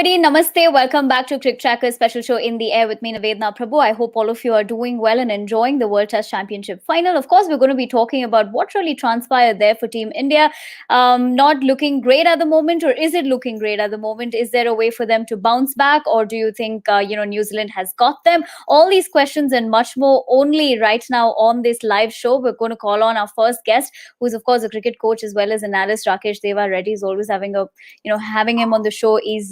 everybody. Namaste. Welcome back to CricTracker special show in the air with me, Navedna Prabhu. I hope all of you are doing well and enjoying the World Test Championship final. Of course, we're going to be talking about what really transpired there for Team India. Not looking great at the moment, or is it looking great at the moment? Is there a way for them to bounce back, or do you think New Zealand has got them? All these questions and much more only right now on this live show. We're going to call on our first guest, who is of course a cricket coach as well as an analyst. Rakesh Deva Reddy is always having him on the show is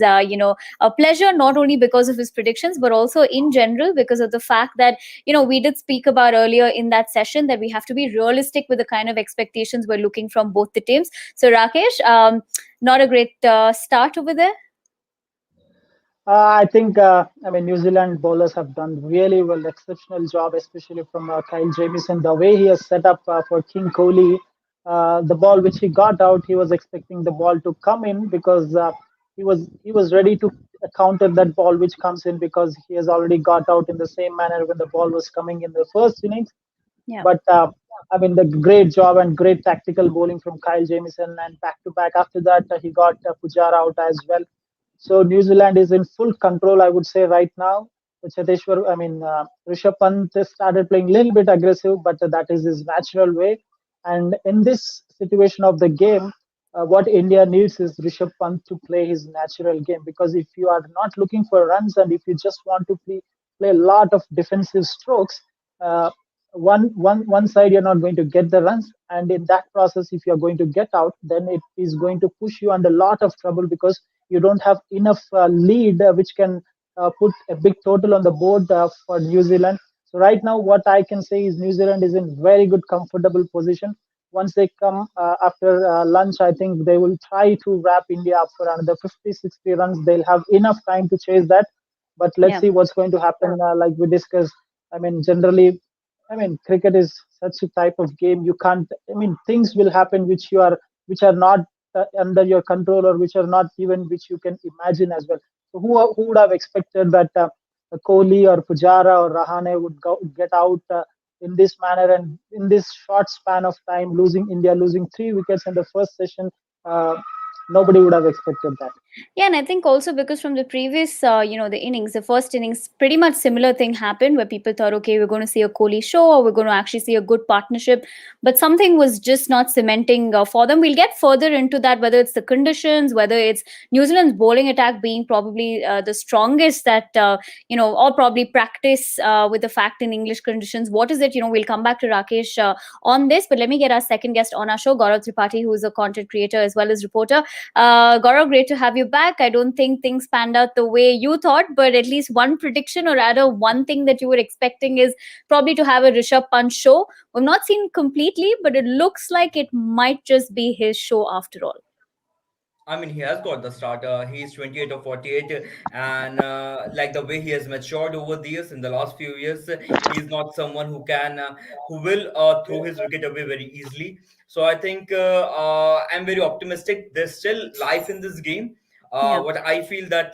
a pleasure, not only because of his predictions but also in general because of the fact that we did speak about earlier in that session that we have to be realistic with the kind of expectations we're looking from both the teams. So Rakesh, not a great start over there. I think, New Zealand bowlers have done really well, exceptional job, especially from Kyle Jamieson. The way he has set up for King Kohli, the ball which he got out, he was expecting the ball to come in because he was ready to counter that ball which comes in because he has already got out in the same manner when the ball was coming in the first innings. Yeah. But the great job and great tactical bowling from Kyle Jamieson, and back to back after that, he got Pujara out as well. So New Zealand is in full control, I would say, right now. Rishabh Pant started playing a little bit aggressive, but that is his natural way. And in this situation of the game, what India needs is Rishabh Pant to play his natural game. Because if you are not looking for runs and if you just want to play a lot of defensive strokes, one side you're not going to get the runs, and in that process, if you're going to get out, then it is going to push you under a lot of trouble because you don't have enough lead which can put a big total on the board for New Zealand. So right now, what I can say is New Zealand is in very good, comfortable position. Once they come after lunch, I think they will try to wrap India up for another 50, 60 runs. They'll have enough time to chase that. But let's see what's going to happen. Like we discussed, generally, cricket is such a type of game. You can't. Things will happen which are not under your control, or which are not even which you can imagine as well. So who would have expected that Kohli or Pujara or Rahane would get out in this manner and in this short span of time, India losing 3 wickets in the first session? Nobody would have expected that. Yeah, and I think also because from the previous, the first innings, pretty much similar thing happened where people thought, okay, we're going to see a Kohli show or we're going to actually see a good partnership, but something was just not cementing for them. We'll get further into that, whether it's the conditions, whether it's New Zealand's bowling attack being probably the strongest that, or probably practice with the fact in English conditions. What is it? We'll come back to Rakesh on this, but let me get our second guest on our show, Gaurav Tripathi, who is a content creator as well as reporter. Gaurav, great to have you back. I don't think things panned out the way you thought, but at least one prediction, or rather one thing that you were expecting, is probably to have a Rishabh Pant show. We've not seen completely, but it looks like it might just be his show after all. He has got the starter. He's 28 or 48, and like the way he has matured over the years in the last few years, he's not someone who will throw his wicket away very easily. So I think I'm very optimistic. There's still life in this game. What I feel that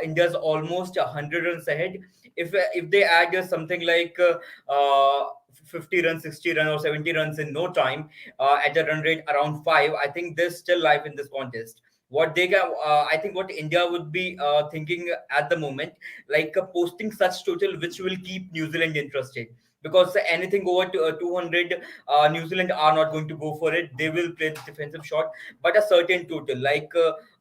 India's almost 100 runs ahead. If they add just something like 50 runs, 60 runs, or 70 runs in no time at a run rate around 5, I think there's still life in this contest. What they can, I think, what India would be thinking at the moment, like posting such total which will keep New Zealand interested. Because anything over to 200, New Zealand are not going to go for it. They will play the defensive shot, but a certain total, like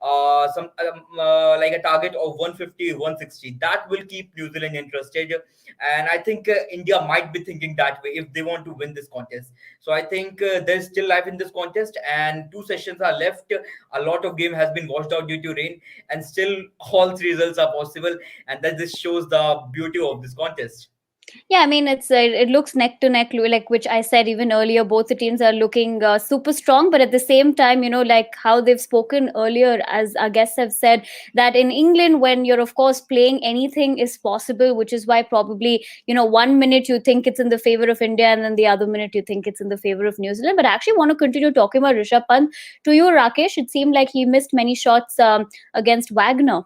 like a target of 150, 160, that will keep New Zealand interested. And I think India might be thinking that way if they want to win this contest. So I think there's still life in this contest, and 2 sessions are left. A lot of game has been washed out due to rain, and still all 3 results are possible, and that just shows the beauty of this contest. Yeah, it looks neck to neck, like which I said even earlier. Both the teams are looking super strong, but at the same time, like how they've spoken earlier, as our guests have said, that in England, when you're of course playing, anything is possible, which is why probably 1 minute you think it's in the favor of India, and then the other minute you think it's in the favor of New Zealand. But I actually want to continue talking about Rishabh Pant. To you, Rakesh, it seemed like he missed many shots against Wagner.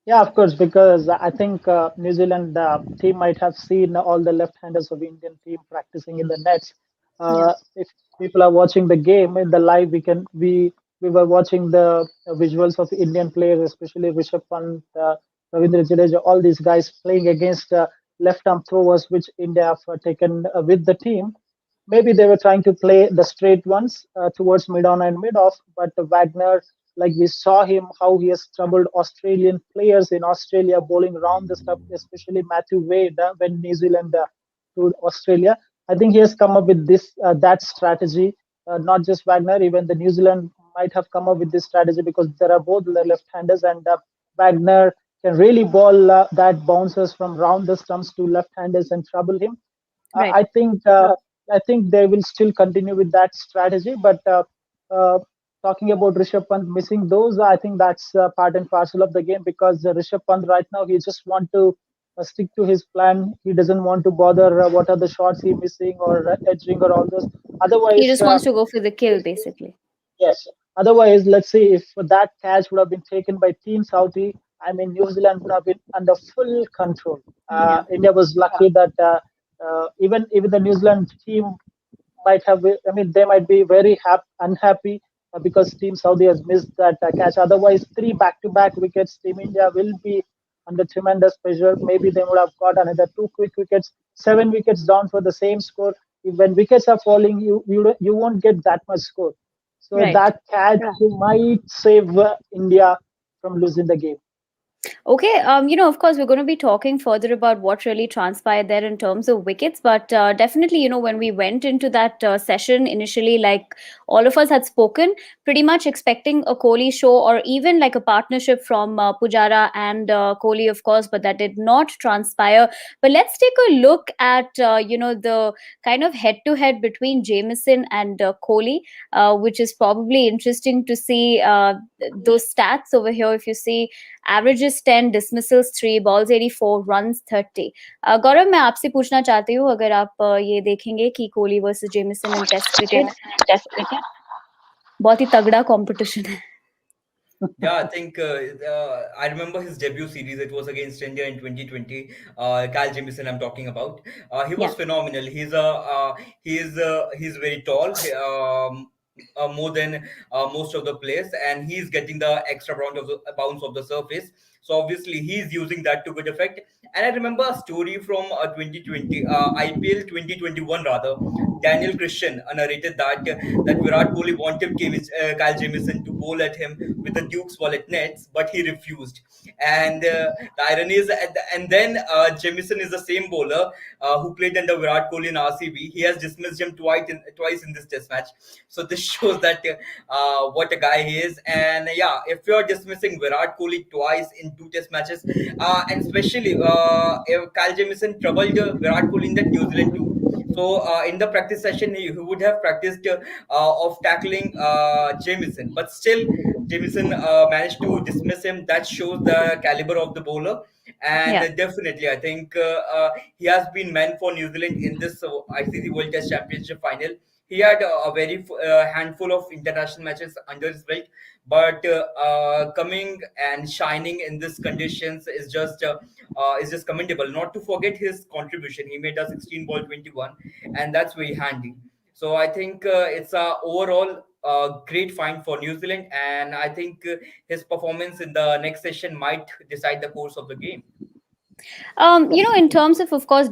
Yeah, of course, because I think New Zealand team might have seen all the left-handers of Indian team practicing in the nets. If people are watching the game in the live, we we were watching the visuals of Indian players, especially Rishabh Pant, Ravindra Jadeja, all these guys playing against left arm throwers, which India have taken with the team. Maybe they were trying to play the straight ones towards mid on and mid off, but Wagner, like we saw him, how he has troubled Australian players in Australia bowling around the stuff, especially Matthew Wade when New Zealand to Australia. I think he has come up with this that strategy. Not just Wagner, even the New Zealand might have come up with this strategy because there are both the left-handers, and Wagner can really ball that bounces from round the stumps to left-handers and trouble him. Uh, Right. I think I think they will still continue with that strategy. But uh, talking about Rishabh Pant missing those, I think that's part and parcel of the game because Rishabh Pant right now he just want to stick to his plan. He doesn't want to bother what are the shots he missing or edging or all those. He Otherwise, just wants to go for the kill, basically. yes. Otherwise, let's say if that catch would have been taken by Team Saudi, I mean, New Zealand would have been under full control. Yeah. India was lucky that even the New Zealand team might have, I mean, they might be very unhappy because Team Saudi has missed that catch. Otherwise, three back-to-back wickets, Team India will be under tremendous pressure. Maybe they would have got another two quick wickets, 7 wickets down for the same score. When wickets are falling, you won't get that much score. So Right. that catch might save India from losing the game. Okay, of course, we're going to be talking further about what really transpired there in terms of wickets, but definitely, when we went into that session initially, like all of us had spoken, pretty much expecting a Kohli show or even like a partnership from Pujara and Kohli, of course, but that did not transpire. But let's take a look at, the kind of head to head between Jameson and Kohli, which is probably interesting to see those stats over here. If you see, averages 10, dismissals 3, balls 84, runs 30. गौरव, मैं आपसे पूछना चाहती हूँ, अगर आप ये देखेंगे कि कोहली वर्सेस जेमिसन इन टेस्ट क्रिकेट, बहुत ही तगड़ा कंपटीशन है. Yeah, I think I remember his debut series. It was against India in 2020. Kyle Jamieson, I'm talking about. He Yeah. was phenomenal. He's very tall, more than most of the players, and he's getting the extra bounce of the surface. So obviously he's using that to good effect. And I remember a story from 2020, IPL 2021 rather. Daniel Christian narrated that Virat Kohli wanted Kyle Jamieson to bowl at him with the Duke's wallet nets, but he refused. And the irony is, and then Jamieson is the same bowler who played under Virat Kohli in RCB. He has dismissed him twice in this Test match. So this shows that what a guy he is. And yeah, if you're dismissing Virat Kohli twice in two Test matches, and especially if Kyle Jamieson troubled Virat Kohli in that New Zealand too. So in the practice session, he would have practiced of tackling Jamieson, but still Jamieson managed to dismiss him. That shows the caliber of the bowler. And Yeah. definitely, I think he has been meant for New Zealand in this ICC World Test Championship final. He had a very handful of international matches under his belt, but coming and shining in these conditions is just commendable. Not to forget his contribution. He made a 16 ball 21, and that's very handy. So I think it's a overall great find for New Zealand, and I think his performance in the next session might decide the course of the game. In terms of course,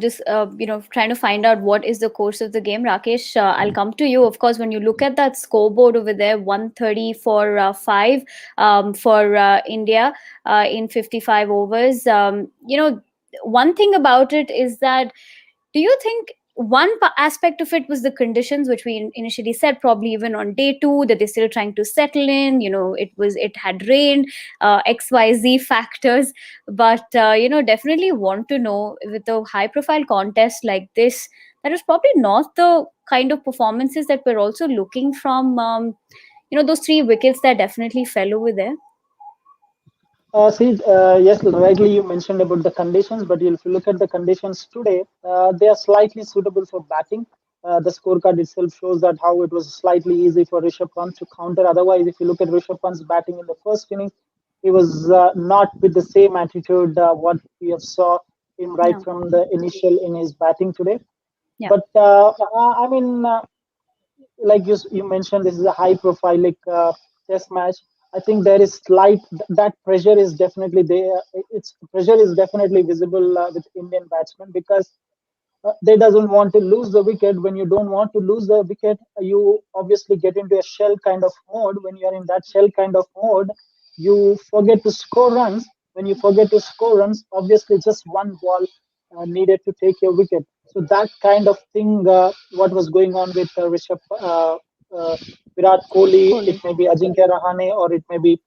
trying to find out what is the course of the game, Rakesh, I'll come to you. Of course, when you look at that scoreboard over there, 130 for 5 for India in 55 overs. One thing about it is that, do you think one aspect of it was the conditions, which we initially said probably even on day two that they're still trying to settle in. It had rained, XYZ factors, but definitely want to know, with a high profile contest like this, that is probably not the kind of performances that we're also looking from those 3 wickets that definitely fell over there. Yes, rightly you mentioned about the conditions, but if you look at the conditions today, they are slightly suitable for batting. The scorecard itself shows that how it was slightly easy for Rishabh Pant to counter. Otherwise, if you look at Rishabh Pant's batting in the first innings, he was not with the same attitude what we have saw him right No. from the initial in his batting today. Yeah. But I mean, like you mentioned, this is a high profile. Like test match, I think there is that pressure is definitely there. Its pressure is definitely visible with Indian batsmen, because they doesn't want to lose the wicket. When you don't want to lose the wicket, you obviously get into a shell kind of mode. When you are in that shell kind of mode, you forget to score runs. When you forget to score runs, obviously just one ball needed to take your wicket. So that kind of thing, what was going on with Virat Kohli, it Kohli. may be Ajinkya Rahane, or it may be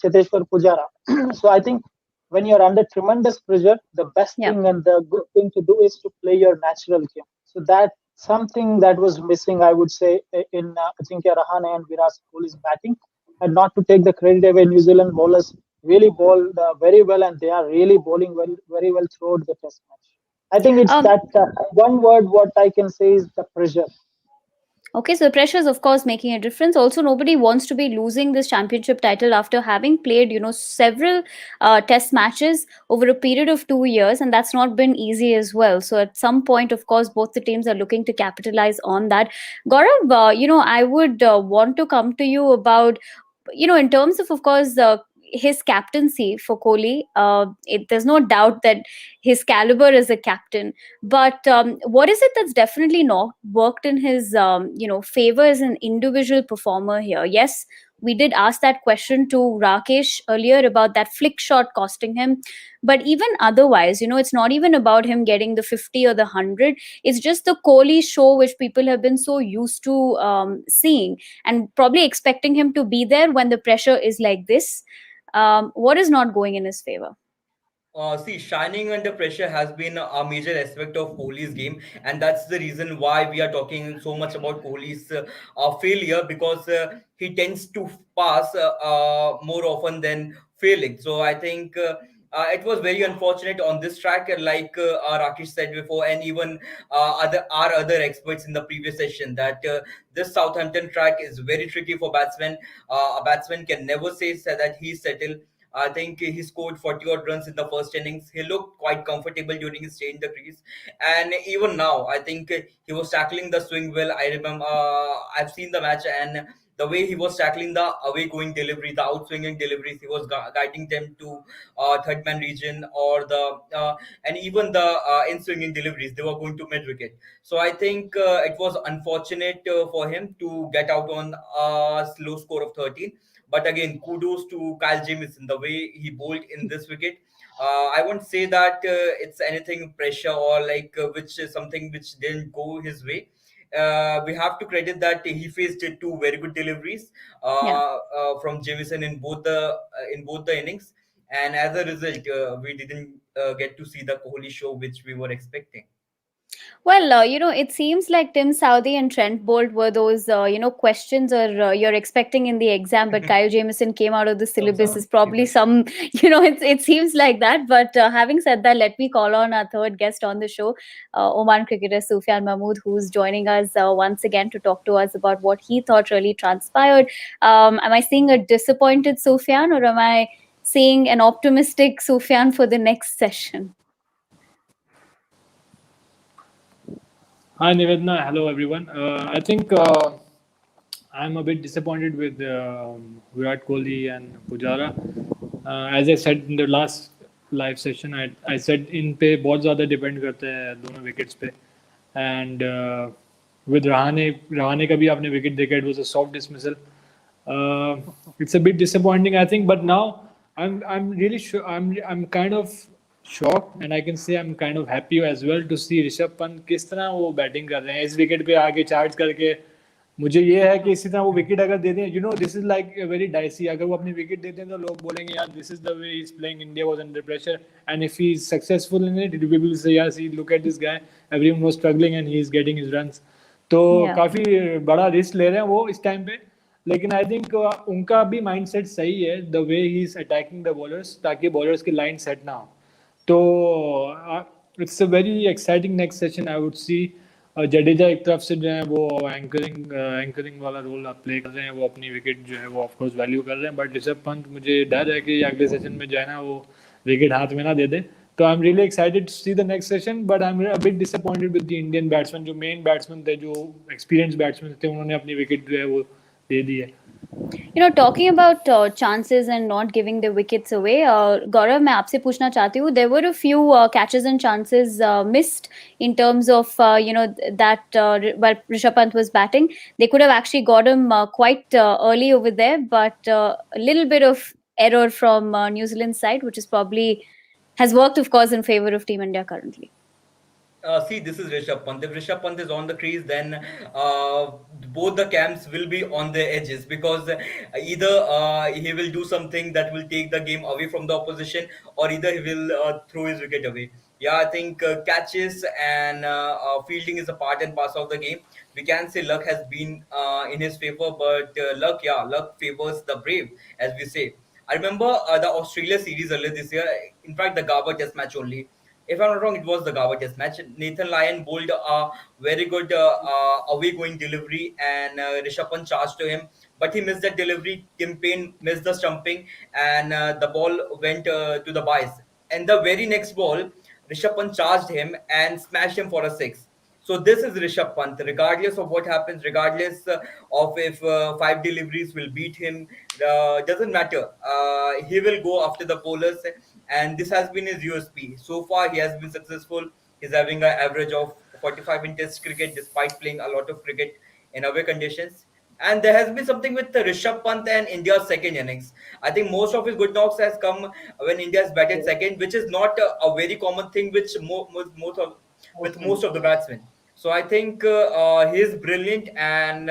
Cheteshwar Pujara. So I think when you're under tremendous pressure, the best Yeah. thing and the good thing to do is to play your natural game. So that something that was missing, I would say, in Ajinkya Rahane and Virat Kohli's batting. And not to take the credit away, New Zealand bowlers really bowled very well, and they are really bowling very well throughout the test match. I think it's Um, that one word what I can say is the pressure. Okay, so the pressure is of course making a difference. Also, nobody wants to be losing this championship title after having played, several test matches over a period of 2 years, and that's not been easy as well. So at some point, of course, both the teams are looking to capitalize on that. Gaurav, I would want to come to you about, in terms of course, his captaincy for Kohli. There's no doubt that his caliber as a captain, but what is it that's definitely not worked in his, favor as an individual performer here? Yes, we did ask that question to Rakesh earlier about that flick shot costing him, but even otherwise, it's not even about him getting the 50 or the 100. It's just the Kohli show which people have been so used to seeing, and probably expecting him to be there when the pressure is like this. What is not going in his favor? See, shining under pressure has been a major aspect of Kohli's game, and that's the reason why we are talking so much about Kohli's failure, because he tends to pass more often than failing. So I think it was very unfortunate on this track, like Rakesh said before, and even other experts in the previous session, that this Southampton track is very tricky for batsmen. A batsman can never say that he's settled. I think he scored 40 odd runs in the first innings. He looked quite comfortable during his stay in the crease. And even now, I think he was tackling the swing well. I remember, I've seen the match, and the way he was tackling the away going delivery, the outswinging deliveries, he was guiding them to third man region, or and even the in swinging deliveries, they were going to mid wicket. So I think it was unfortunate for him to get out on a slow score of 13. But again, kudos to Kyle Jamieson, the way he bowled in this wicket. I won't say that it's anything pressure, or like which is something which didn't go his way. We have to credit that he faced two very good deliveries Yeah. from Jamieson in both the innings, and as a result, we didn't get to see the Kohli show which we were expecting. Well, it seems like Tim Southey and Trent Bolt were those, questions or you're expecting in the exam, but Kyle Jamieson came out of the syllabus is probably some, it seems like that. But having said that, let me call on our third guest on the show, Oman cricketer Sufyan Mahmood, who's joining us once again to talk to us about what he thought really transpired. Am I seeing a disappointed Sufyan, or am I seeing an optimistic Sufyan for the next session? Hi Nivedna, hello everyone. I think I'm a bit disappointed with Virat Kohli and Pujara. As I said in the last live session, I said इन पे बहुत ज़्यादा depend करते हैं दोनों wickets पे. And with Rahane का भी आपने विकेट देखा, it was a soft dismissal. It's a bit disappointing, I think, but now I'm really sure I'm kind of shocked, and I can say I'm kind of happy as well to see Rishabh Pant किस तरह वो batting कर रहे हैं इस wicket पे आगे charge करके. मुझे ये है कि इसी तरह वो विकेट अगर दे दें, this is like very dicey. अगर वो अपनी विकेट देते हैं तो लोग बोलेंगे यार this is the way he is playing, India was under pressure, and if he is successful in it people will say यार see look at this guy, everyone was struggling and he is getting his runs. तो Yeah. काफी बड़ा risk ले रहे हैं वो इस time पे. लेकिन आई थिंक उनका भी माइंडसेट सही है, the way he is attacking the bowlers, ताकि बॉलर्स की लाइन सेट ना हो. तो it's a very exciting next session I would see. Jadeja एक तरफ से जो है वो एंकरिंग वाला रोल प्ले कर रहे हैं, वो अपनी विकेट जो है वो ऑफकोर्स वैल्यू कर रहे हैं. बट ऋषभ पंत, मुझे डर है कि अगले सेशन में जो है ना वो विकेट हाथ में ना दे दे. तो I am really excited to see the next session, but I am a bit disappointed with the Indian batsman. जो मेन बैट्समैन थे, जो एक्सपीरियंस बैट्समैन थे, उन्होंने अपनी विकेट जो है वो दे दी है. Talking about chances and not giving the wickets away, Gaurav, मैं आपसे पूछना चाहती हूँ. There were a few catches and chances missed in terms of that while Rishabh Pant was batting, they could have actually got him quite early over there, but a little bit of error from New Zealand's side, which is probably has worked, of course, in favor of Team India currently. See, this is Rishabh Pant. If Rishabh Pant is on the crease, then both the camps will be on the edges, because either he will do something that will take the game away from the opposition, or either he will throw his wicket away. Yeah, I think catches and fielding is a part and parcel of the game. We can say luck has been in his favor, but luck favors the brave, as we say. I remember the Australia series earlier this year. In fact, the Garber Test match only, if I'm not wrong, it was the Garber Test match. Nathan Lyon bowled a very good away going delivery, and Rishabh Pant charged to him, but he missed that delivery. Tim Payne missed the stumping, and the ball went to the byes. And the very next ball, Rishabh Pant charged him and smashed him for a six. So this is Rishabh Pant. Regardless of what happens, regardless of if five deliveries will beat him, doesn't matter. He will go after the bowlers, and this has been his USP. So far, he has been successful. He's having an average of 45 in Test cricket, despite playing a lot of cricket in away conditions. And there has been something with Rishabh Pant and India's second innings. I think most of his good knocks has come when India has batted second, which is not a very common thing, which with most of the batsmen. So I think he's brilliant, and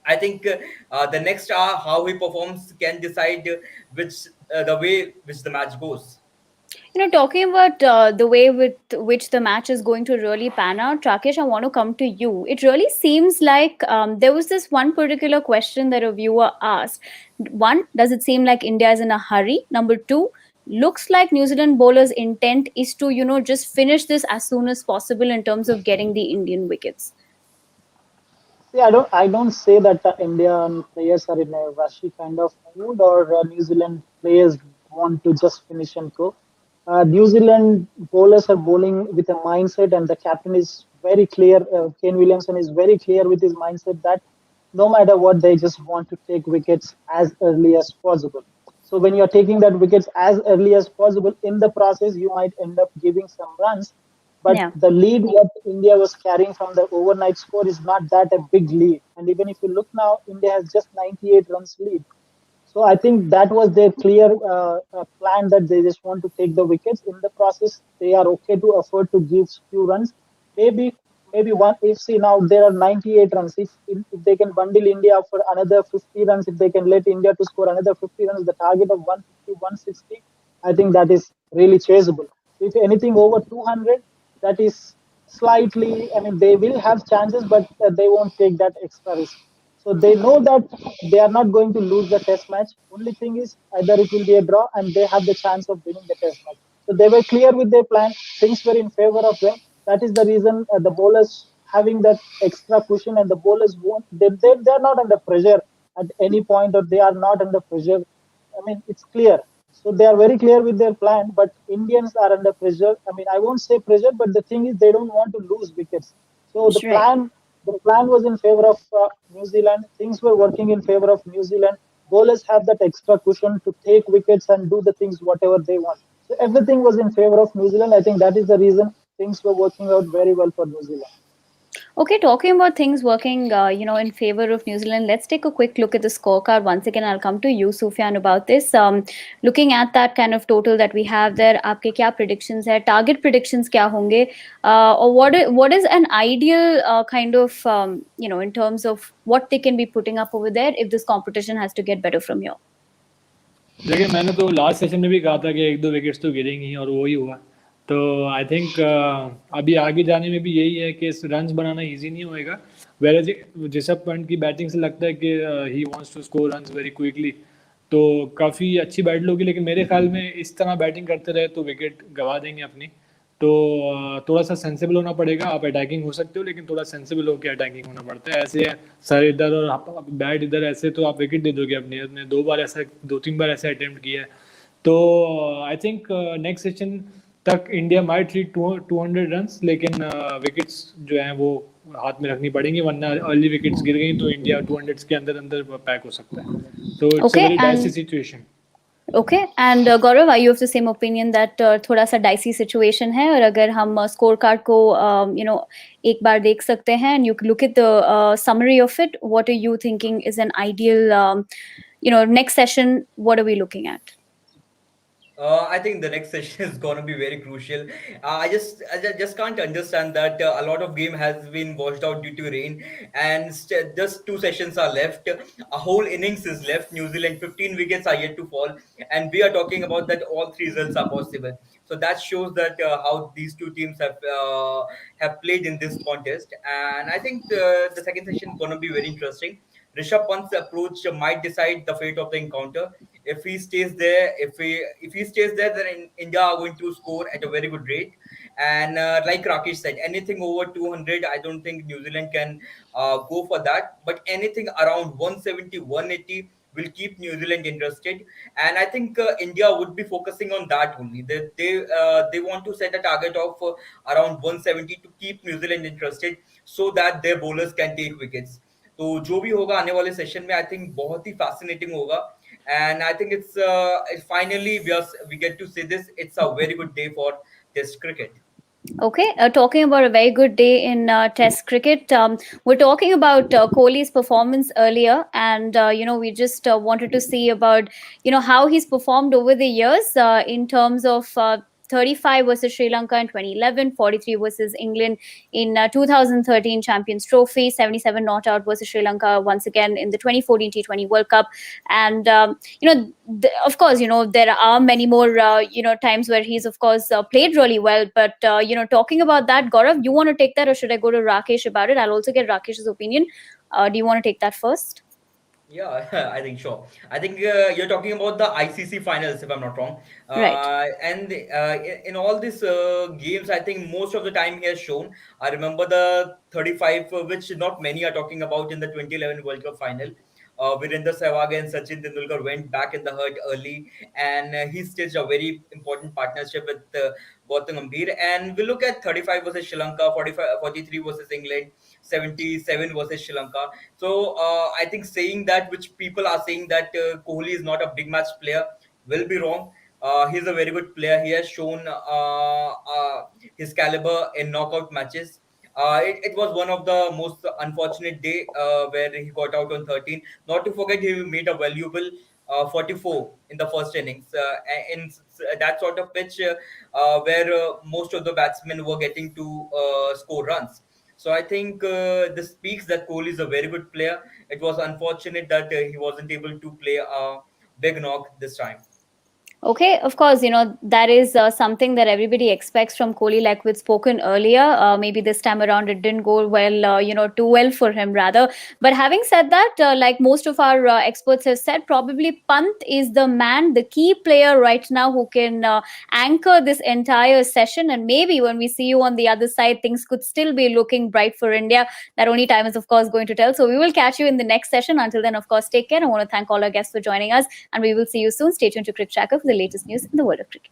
I think the next hour how he performs can decide which the way which the match goes. Talking about the way with which the match is going to really pan out, Rakesh, I want to come to you. It really seems like there was this one particular question that a viewer asked. One, does it seem like India is in a hurry? Number two, looks like New Zealand bowlers' intent is to, just finish this as soon as possible in terms of getting the Indian wickets. See, I don't say that Indian players are in a rushy kind of mood, or New Zealand players want to just finish and go. New Zealand bowlers are bowling with a mindset, and the captain is very clear. Kane Williamson is very clear with his mindset that no matter what, they just want to take wickets as early as possible. So when you're taking that wickets as early as possible, in the process, you might end up giving some runs, but Yeah. the lead what India was carrying from the overnight score is not that a big lead. And even if you look now, India has just 98 runs lead. So I think that was their clear plan, that they just want to take the wickets. In the process, they are okay to afford to give few runs. Maybe maybe one. If see now there are 98 runs. If they can bundle India for another 50 runs, if they can let India to score another 50 runs, the target of 150, 160, I think that is really chaseable. If anything over 200, that is slightly. I mean, they will have chances, but they won't take that extra risk. So they know that they are not going to lose the test match. Only thing is either it will be a draw and they have the chance of winning the test match. So they were clear with their plan. Things were in favor of them. That is the reason the bowlers having that extra cushion, and the bowlers won't. They are not under pressure at any point, or they are not under pressure. I mean, it's clear. So they are very clear with their plan, but Indians are under pressure. I mean, I won't say pressure, but the thing is they don't want to lose wickets. So That's right. the plan was in favor of New Zealand. Things were working in favor of New Zealand. Bowlers have that extra cushion to take wickets and do the things whatever they want. So everything was in favor of New Zealand. I think that is the reason things were working out very well for New Zealand. Okay, talking about things working, in favor of New Zealand, let's take a quick look at the scorecard. Once again, I'll come to you, Sufyan, about this. Looking at that kind of total that we have there, आपके क्या predictions है? Target predictions क्या होंगे? Or what is an ideal kind of, in terms of what they can be putting up over there if this competition has to get better from here? देखिए, मैंने तो last session में भी कहा था कि एक दो विकेट्स तो गिरेंगी ही, और वही हुआ. तो आई थिंक अभी आगे जाने में भी यही है कि रन्स बनाना इजी नहीं होएगा. वेयर ऋषभ पंत की बैटिंग से लगता है कि he wants to score runs very quickly, तो काफ़ी अच्छी बैट होगी. लेकिन मेरे ख्याल में इस तरह बैटिंग करते रहे तो विकेट गंवा देंगे अपनी. तो थोड़ा सा सेंसिबल होना पड़ेगा. आप अटैकिंग हो सकते हो, लेकिन थोड़ा सेंसिबल होकर अटैकिंग होना पड़ता है. ऐसे सर इधर और बैट इधर, ऐसे तो आप विकेट दे दोगे अपने. दो तीन बार ऐसा अटेम्प्ट किया है. तो आई थिंक नेक्स्ट सेशन तक इंडिया माइट रीच 200 रन्स, लेकिन विकेट्स जो हैं वो हाथ में रखनी पड़ेंगी, वरना अर्ली विकेट्स गिर गई तो इंडिया 200 के अंदर अंदर पैक हो सकता है. So it's a Okay, very dicey and situation. Okay, and Gaurav, are you of the same opinion that थोड़ा सा dicey situation है, और अगर हम scorecard को एक बार देख सकते हैं, and you look at the summary of it, what are you thinking is an ideal next session? What are we looking at? I think the next session is going to be very crucial. I just can't understand that a lot of game has been washed out due to rain, and just two sessions are left. A whole innings is left. New Zealand 15 wickets are yet to fall, and we are talking about that all three results are possible. So that shows that how these two teams have played in this contest, and I think the second session is going to be very interesting. Rishabh Pant's approach might decide the fate of the encounter. If he stays there, if he stays there, then India are going to score at a very good rate. And like Rakesh said, anything over 200, I don't think New Zealand can go for that. But anything around 170, 180 will keep New Zealand interested. And I think India would be focusing on that only. They want to set a target of around 170 to keep New Zealand interested, so that their bowlers can take wickets. तो जो भी होगा आने वाले session में I think बहुत ही fascinating होगा and I think it's finally we get to see this it's a very good day for test cricket. Okay, talking about a very good day in Test cricket, we're talking about Kohli's performance earlier, and we just wanted to see about how he's performed over the years in terms of 35 versus Sri Lanka in 2011, 43 versus England in 2013 Champions Trophy, 77 not out versus Sri Lanka once again in the 2014 T20 World Cup. And, of course, there are many more, times where he's, of course, played really well. But, talking about that, Gaurav, you want to take that, or should I go to Rakesh about it? I'll also get Rakesh's opinion. Do you want to take that first? Yeah, I think sure. I think you're talking about the ICC finals, if I'm not wrong. Right. And in all these games, I think most of the time he has shown. I remember the 35, which not many are talking about in the 2011 World Cup final. Virender Sehwag and Sachin Tendulkar went back in the hurt early, and he staged a very important partnership with Gautam Gambhir. And we look at 35 versus Sri Lanka, 45, 43 versus England, 77 versus Sri Lanka. So I think saying that, which people are saying that Kohli is not a big match player, will be wrong. He's a very good player. He has shown his caliber in knockout matches. It was one of the most unfortunate day where he got out on 13. Not to forget, he made a valuable 44 in the first innings. In that sort of pitch where most of the batsmen were getting to score runs. So I think this speaks that Kohli is a very good player. It was unfortunate that he wasn't able to play a big knock this time. Okay, of course, that is something that everybody expects from Kohli, like we'd spoken earlier. Maybe this time around it didn't go well, too well for him rather. But having said that, like most of our experts have said, probably Pant is the man, the key player right now who can anchor this entire session. And maybe when we see you on the other side, things could still be looking bright for India. That only time is, of course, going to tell. So we will catch you in the next session. Until then, of course, take care. I want to thank all our guests for joining us, and we will see you soon. Stay tuned to CricTracker for the latest news in the world of cricket.